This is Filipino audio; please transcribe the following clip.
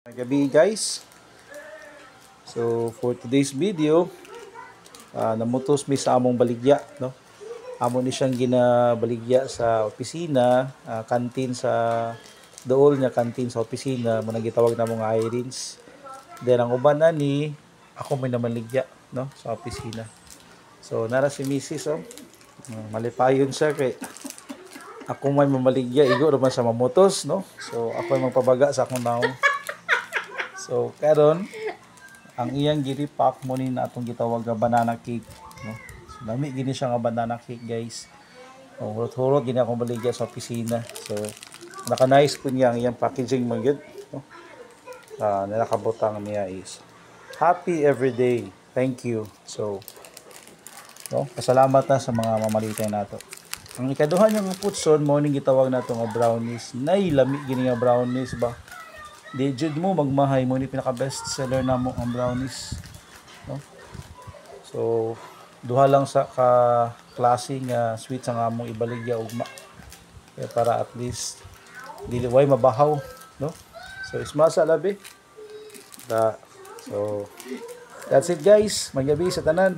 Gabi guys. So for today's video, namutos mi sa among baligya, no? Amo ni siyang ginabaligya sa opisina, kantin sa dool niya, kantin sa opisina, mo nang gitawag na mga Irins. Then ang uban ani, ako may namaligya, no, sa opisina. So nara si Mrs. Malipayon siya kay ako may mamaligya, igo naman sa mamutos, no? So ako ay magpabaga sa akong naong. So karon ang iyang giripak mo ni na atong gitawag nga banana cake, no? So lami gini siya nga banana cake, guys. Hurot-hurot gini akong baligya sa opisina. So naka-nice po niya ang iyang packaging mo gyud, no? Nakabutang niya is happy everyday. Thank you. So no, pasalamat na sa mga mamalitay nato. Ang ikaduha niya nga putson mo ning gitawag nato nga brownies. Nay lami gini nga brownies ba? Di jud mo magmahay mo ni pinaka best seller namo ang brownies, no? So duha lang sa ka klase nga sweets ang among ibaligya ugma. Kaya para at least dili way mabahaw, no? So ismasa labi. So that's it guys. Magabi sa tanan.